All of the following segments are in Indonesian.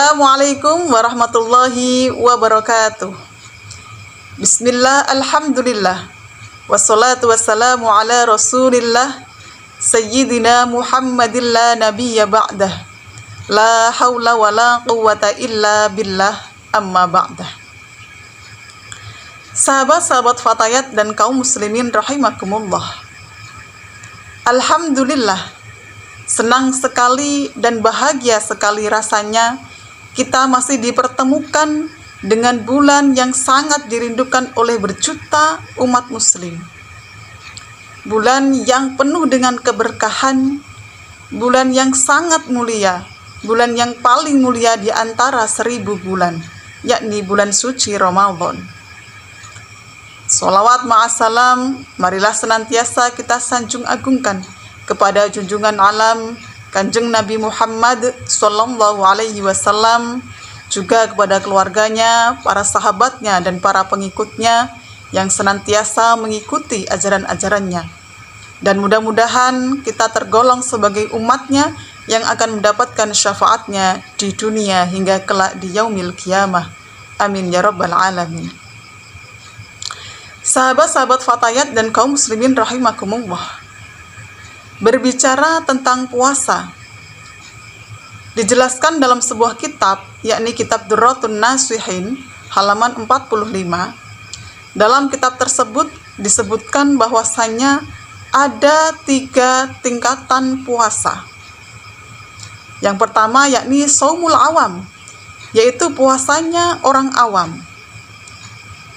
Assalamualaikum warahmatullahi wabarakatuh. Bismillah, alhamdulillah. Wassalatu wassalamu ala rasulillah Sayyidina Muhammadin la nabiyya ba'dah. La hawla wa la quwwata illa billah, amma ba'dah. Sahabat-sahabat Fatayat dan kaum muslimin rahimakumullah. Alhamdulillah, senang sekali dan bahagia sekali rasanya kita masih dipertemukan dengan bulan yang sangat dirindukan oleh berjuta umat muslim. Bulan yang penuh dengan keberkahan, bulan yang sangat mulia, bulan yang paling mulia di antara 1000 bulan, yakni bulan suci Ramadan. Sholawat ma'assalam, marilah senantiasa kita sanjung agungkan kepada junjungan alam Kanjeng Nabi Muhammad Sallallahu Alaihi Wasallam, juga kepada keluarganya, para sahabatnya, dan para pengikutnya yang senantiasa mengikuti ajaran-ajarannya. Dan mudah-mudahan kita tergolong sebagai umatnya yang akan mendapatkan syafaatnya di dunia hingga kelak di yaumil qiyamah. Amin ya rabbal alamin. Sahabat-sahabat Fatayat dan kaum muslimin rahimakumullah. Berbicara tentang puasa, dijelaskan dalam sebuah kitab, yakni kitab Durratun Nasihin, halaman 45. Dalam kitab tersebut disebutkan bahwasanya ada 3 tingkatan puasa. Yang pertama yakni shaumul awam, yaitu puasanya orang awam.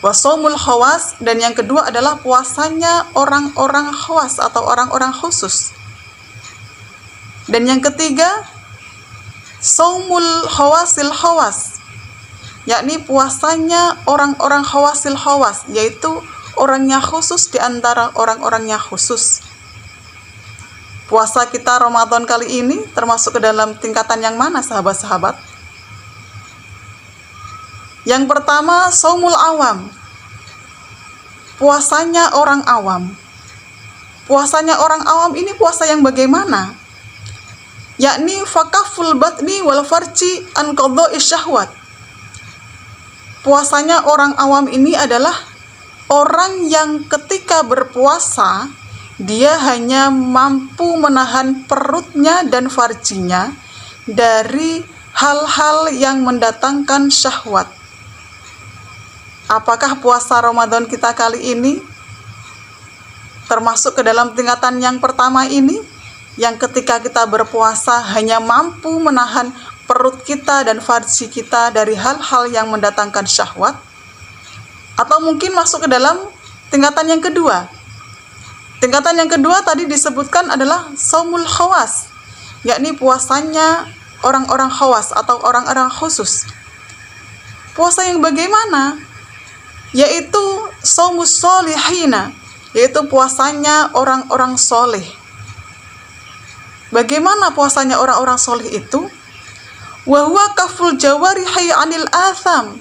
Wa shaumul khawas, dan yang kedua adalah puasanya orang-orang khawas atau orang-orang khusus. Dan yang ketiga, shaumul khawasil khawas, yakni puasanya orang-orang khawasil khawas, yaitu orangnya khusus di antara orang-orangnya khusus. Puasa kita Ramadan kali ini termasuk ke dalam tingkatan yang mana, sahabat-sahabat? Yang pertama, shaumul awam, puasanya orang awam. Puasanya orang awam ini puasa yang bagaimana? Yakni fakaful batni wal farji an qadha'i syahwat. Puasanya orang awam ini adalah orang yang ketika berpuasa dia hanya mampu menahan perutnya dan farjinya dari hal-hal yang mendatangkan syahwat. Apakah puasa Ramadan kita kali ini termasuk ke dalam tingkatan yang pertama ini, yang ketika kita berpuasa hanya mampu menahan perut kita dan farji kita dari hal-hal yang mendatangkan syahwat? Atau mungkin masuk ke dalam tingkatan yang kedua? Tingkatan yang kedua tadi disebutkan adalah shaumul khawas, yakni puasanya orang-orang khawas atau orang-orang khusus. Puasa yang bagaimana? Yaitu shaumus sholihina, yaitu puasanya orang-orang soleh. Bagaimana puasanya orang-orang soleh itu? Wa huwa kaful jawarihi 'anil atham.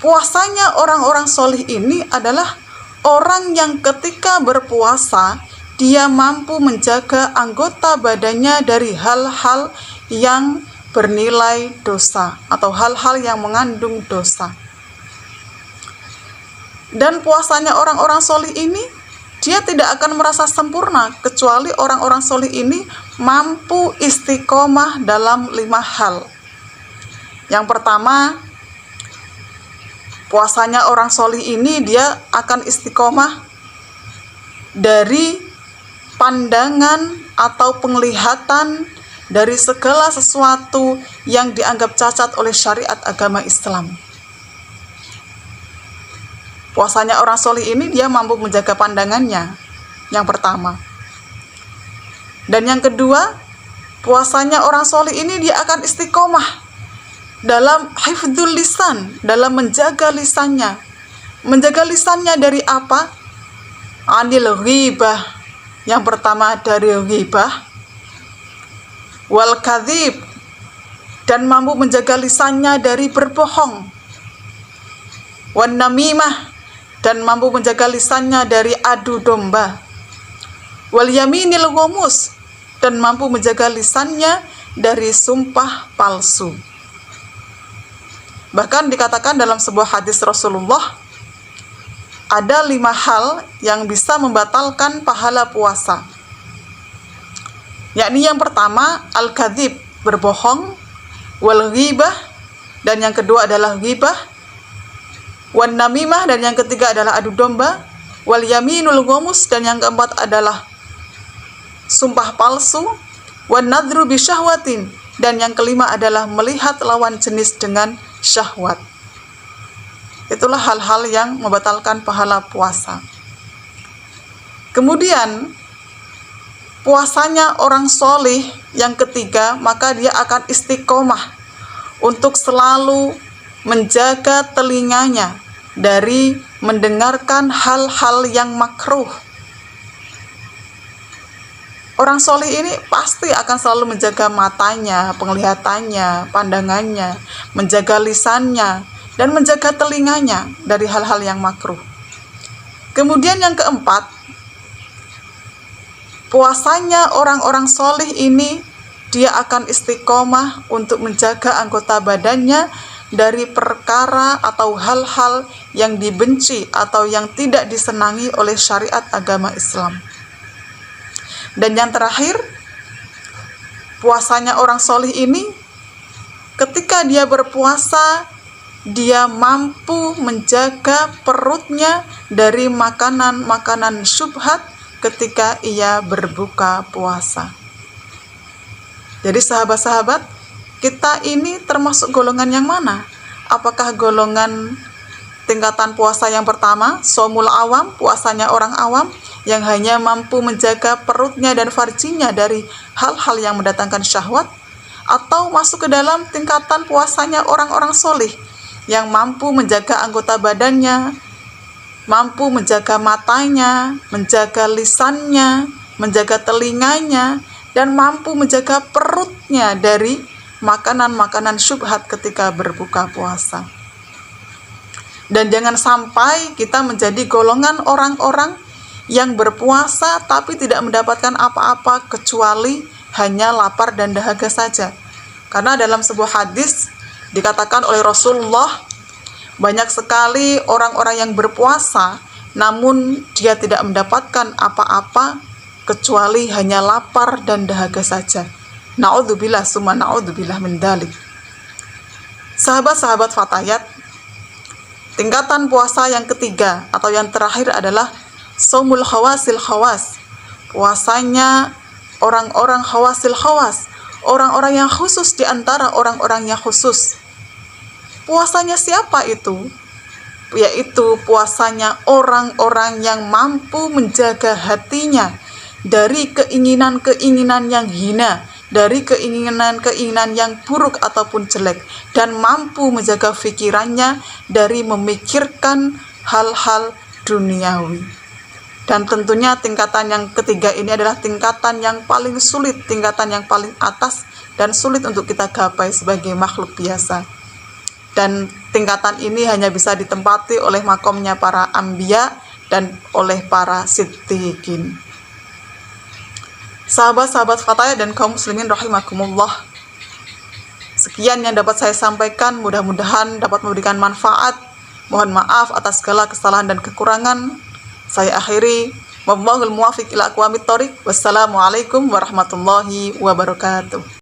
Puasanya orang-orang soleh ini adalah orang yang ketika berpuasa dia mampu menjaga anggota badannya dari hal-hal yang bernilai dosa atau hal-hal yang mengandung dosa. Dan puasanya orang-orang soleh ini dia tidak akan merasa sempurna kecuali orang-orang soleh ini mampu istiqomah dalam 5 hal. Yang pertama, puasanya orang soleh ini dia akan istiqomah dari pandangan atau penglihatan dari segala sesuatu yang dianggap cacat oleh syariat agama Islam. Puasanya orang soleh ini dia mampu menjaga pandangannya, yang pertama. Dan yang kedua, puasanya orang soleh ini dia akan istiqomah dalam hifdzul lisan, dalam menjaga lisannya. Menjaga lisannya dari apa? Anil ghibah. Yang pertama dari ghibah. Wal kadzib, dan mampu menjaga lisannya dari berbohong. Wan namimah, dan mampu menjaga lisannya dari adu domba. Wal yaminil ghamus, dan mampu menjaga lisannya dari sumpah palsu. Bahkan dikatakan dalam sebuah hadis Rasulullah, ada 5 hal yang bisa membatalkan pahala puasa. Yakni yang pertama, al-kadzib, berbohong, wal ghibah, dan yang kedua adalah ghibah, wan namimah, dan yang ketiga adalah adu domba, wal yaminul ghamus, dan yang keempat adalah sumpah palsu, wan nadru bisyahwatin, dan yang kelima adalah melihat lawan jenis dengan syahwat. Itulah hal-hal yang membatalkan pahala puasa. Kemudian puasanya orang solih yang ketiga, maka dia akan istiqomah untuk selalu menjaga telinganya dari mendengarkan hal-hal yang makruh. Orang solih ini pasti akan selalu menjaga matanya, penglihatannya, pandangannya, menjaga lisannya, dan menjaga telinganya dari hal-hal yang makruh. Kemudian yang keempat, puasanya orang-orang solih ini, dia akan istiqomah untuk menjaga anggota badannya dari perkara atau hal-hal yang dibenci atau yang tidak disenangi oleh syariat agama Islam. Dan yang terakhir, puasanya orang solih ini, ketika dia berpuasa, dia mampu menjaga perutnya dari makanan-makanan syubhat ketika ia berbuka puasa. Jadi sahabat-sahabat, kita ini termasuk golongan yang mana? Apakah golongan tingkatan puasa yang pertama, shaumul awam, puasanya orang awam, yang hanya mampu menjaga perutnya dan farjinya dari hal-hal yang mendatangkan syahwat, atau masuk ke dalam tingkatan puasanya orang-orang solih yang mampu menjaga anggota badannya, mampu menjaga matanya, menjaga lisannya, menjaga telinganya, dan mampu menjaga perutnya dari makanan-makanan syubhat ketika berbuka puasa. Dan jangan sampai kita menjadi golongan orang-orang yang berpuasa tapi tidak mendapatkan apa-apa kecuali hanya lapar dan dahaga saja. Karena dalam sebuah hadis dikatakan oleh Rasulullah, banyak sekali orang-orang yang berpuasa namun dia tidak mendapatkan apa-apa kecuali hanya lapar dan dahaga saja. Na'udzubillah summa na'udzubillah min dzalik. Sahabat-sahabat Fatayat, tingkatan puasa yang ketiga atau yang terakhir adalah shaumul khawasil khawas, puasanya orang-orang khawasil khawas, orang-orang yang khusus di antara orang-orang yang khusus. Puasanya siapa itu? Yaitu puasanya orang-orang yang mampu menjaga hatinya dari keinginan-keinginan yang hina, dari keinginan-keinginan yang buruk ataupun jelek, dan mampu menjaga pikirannya dari memikirkan hal-hal duniawi. Dan tentunya tingkatan yang ketiga ini adalah tingkatan yang paling sulit, tingkatan yang paling atas dan sulit untuk kita gapai sebagai makhluk biasa. Dan tingkatan ini hanya bisa ditempati oleh makomnya para anbiya dan oleh para siddiqin. Sahabat-sahabat Fatayat dan kaum muslimin rahimakumullah, sekian yang dapat saya sampaikan, mudah-mudahan dapat memberikan manfaat. Mohon maaf atas segala kesalahan dan kekurangan. Saya akhiri, wallahul muwaffiq ila aqwamit thoriq. Wassalamualaikum warahmatullahi wabarakatuh.